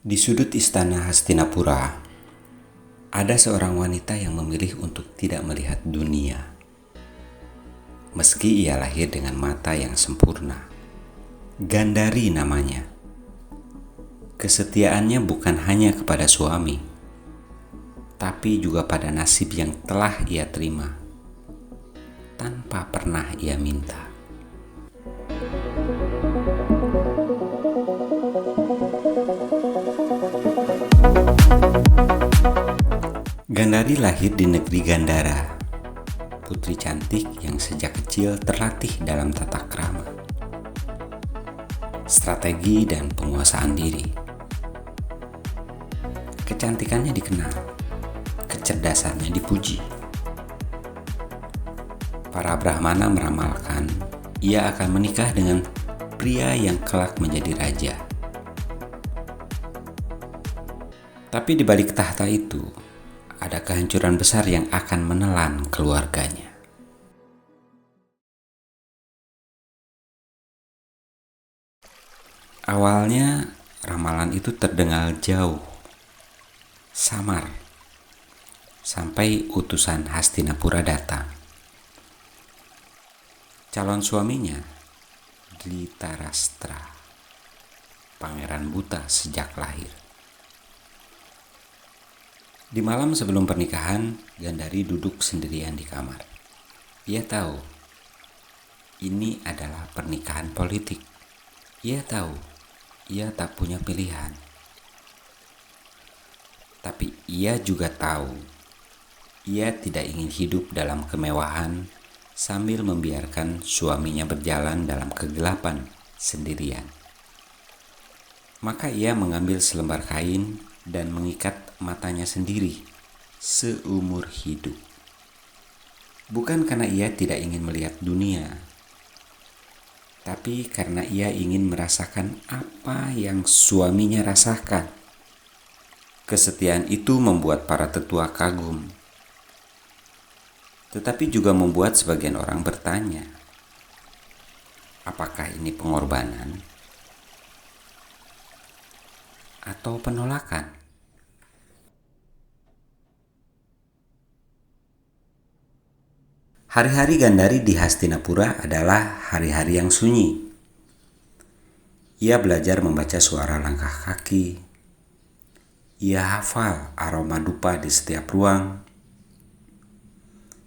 Di sudut istana Hastinapura, ada seorang wanita yang memilih untuk tidak melihat dunia. Meski ia lahir dengan mata yang sempurna, Gandari namanya. Kesetiaannya bukan hanya kepada suami, tapi juga pada nasib yang telah ia terima, tanpa pernah ia minta. Gandari lahir di negeri Gandhara, putri cantik yang sejak kecil terlatih dalam tata krama, strategi dan penguasaan diri. Kecantikannya dikenal, kecerdasannya dipuji. Para Brahmana meramalkan ia akan menikah dengan pria yang kelak menjadi raja. Tapi di balik tahta itu, ada kehancuran besar yang akan menelan keluarganya. Awalnya, ramalan itu terdengar jauh, samar, sampai utusan Hastinapura datang. Calon suaminya, Dhritarashtra, pangeran buta sejak lahir. Di malam sebelum pernikahan, Gandari duduk sendirian di kamar. Ia tahu, ini adalah pernikahan politik. Ia tahu, ia tak punya pilihan. Tapi ia juga tahu, ia tidak ingin hidup dalam kemewahan sambil membiarkan suaminya berjalan dalam kegelapan sendirian. Maka ia mengambil selembar kain dan mengikat matanya sendiri seumur hidup. Bukan karena ia tidak ingin melihat dunia, tapi karena ia ingin merasakan apa yang suaminya rasakan. Kesetiaan itu membuat para tetua kagum, tetapi juga membuat sebagian orang bertanya, apakah ini pengorbanan atau penolakan? Hari-hari Gandari di Hastinapura adalah hari-hari yang sunyi. Ia belajar membaca suara langkah kaki. Ia hafal aroma dupa di setiap ruang.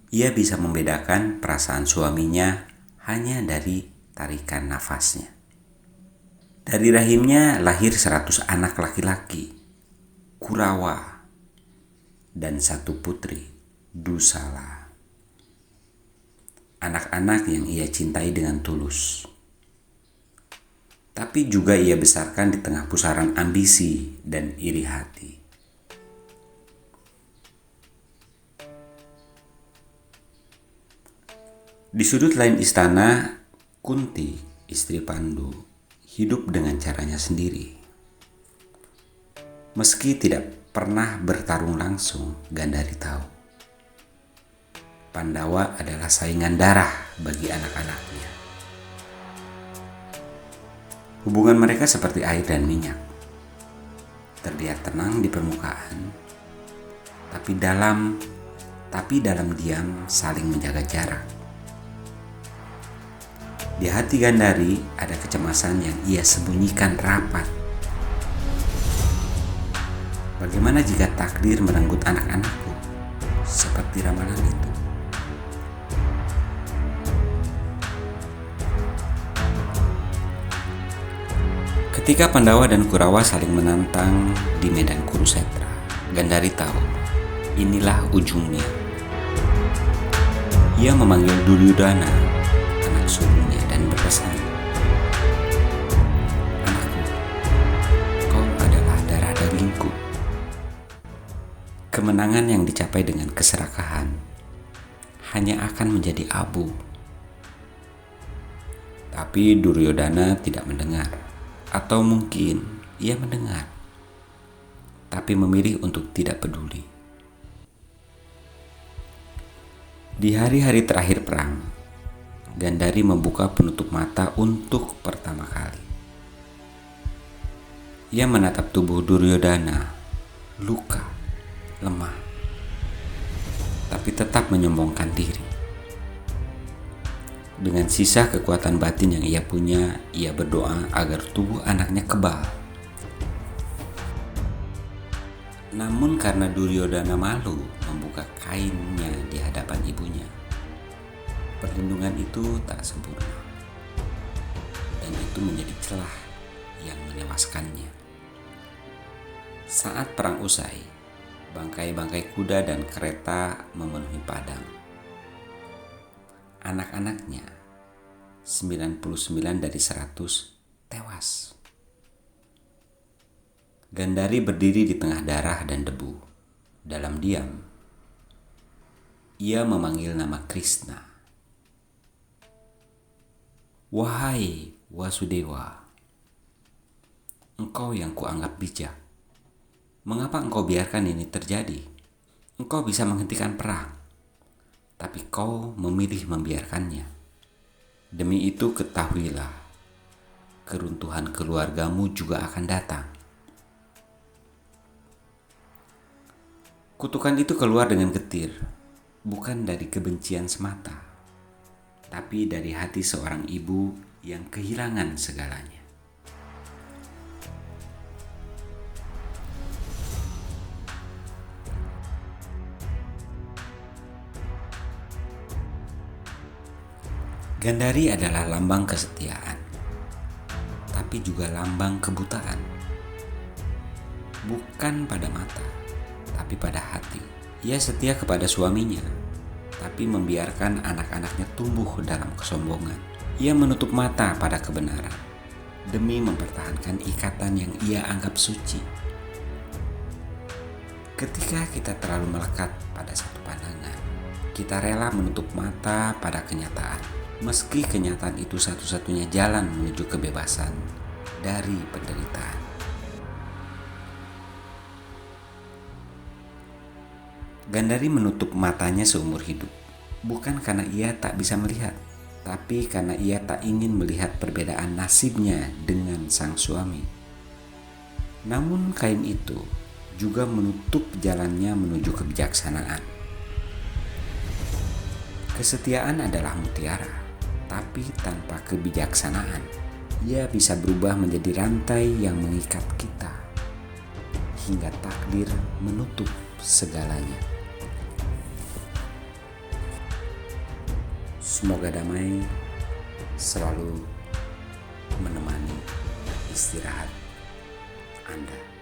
Ia bisa membedakan perasaan suaminya hanya dari tarikan nafasnya. Dari rahimnya lahir 100 anak laki-laki, Kurawa, dan 1 putri, Dusala. Anak-anak yang ia cintai dengan tulus. Tapi juga ia besarkan di tengah pusaran ambisi dan iri hati. Di sudut lain istana, Kunti, istri Pandu, hidup dengan caranya sendiri. Meski tidak pernah bertarung langsung, Gandari tahu Pandawa adalah saingan darah bagi anak-anaknya. Hubungan mereka seperti air dan minyak. Terlihat tenang di permukaan, tapi dalam diam saling menjaga jarak. Di hati Gandari ada kecemasan yang ia sembunyikan rapat. Bagaimana jika takdir merenggut anak-anakku seperti ramalan itu? Ketika Pandawa dan Kurawa saling menantang di medan Kurusetra, Gandari tahu inilah ujungnya. Ia memanggil Duryodhana, anak sulungnya, dan berpesan, "Anakku, kau adalah darah dagingku." Kemenangan yang dicapai dengan keserakahan hanya akan menjadi abu. Tapi Duryodhana tidak mendengar. Atau mungkin ia mendengar, tapi memilih untuk tidak peduli. Di hari-hari terakhir perang, Gandari membuka penutup mata untuk pertama kali. Ia menatap tubuh Duryodhana, luka, lemah, tapi tetap menyombongkan diri. Dengan sisa kekuatan batin yang ia punya, ia berdoa agar tubuh anaknya kebal. Namun karena Duryodhana malu membuka kainnya di hadapan ibunya, perlindungan itu tak sempurna. Dan itu menjadi celah yang menewaskannya. Saat perang usai, bangkai-bangkai kuda dan kereta memenuhi padang. Anak-anaknya, 99 dari 100, tewas. Gandhari berdiri di tengah darah dan debu. Dalam diam, ia memanggil nama Krishna. Wahai Wasudewa, engkau yang kuanggap bijak. Mengapa engkau biarkan ini terjadi? Engkau bisa menghentikan perang, tapi kau memilih membiarkannya. Demi itu ketahuilah, keruntuhan keluargamu juga akan datang. Kutukan itu keluar dengan getir, bukan dari kebencian semata, tapi dari hati seorang ibu yang kehilangan segalanya. Gandhari adalah lambang kesetiaan, tapi juga lambang kebutaan. Bukan pada mata, tapi pada hati. Ia setia kepada suaminya, tapi membiarkan anak-anaknya tumbuh dalam kesombongan. Ia menutup mata pada kebenaran, demi mempertahankan ikatan yang ia anggap suci. Ketika kita terlalu melekat pada satu pandangan, kita rela menutup mata pada kenyataan. Meski kenyataan itu satu-satunya jalan menuju kebebasan dari penderitaan. Gandhari menutup matanya seumur hidup, bukan karena ia tak bisa melihat, tapi karena ia tak ingin melihat perbedaan nasibnya dengan sang suami. Namun kain itu juga menutup jalannya menuju kebijaksanaan. Kesetiaan adalah mutiara, tapi tanpa kebijaksanaan, ia bisa berubah menjadi rantai yang mengikat kita, hingga takdir menutup segalanya. Semoga damai selalu menemani istirahat Anda.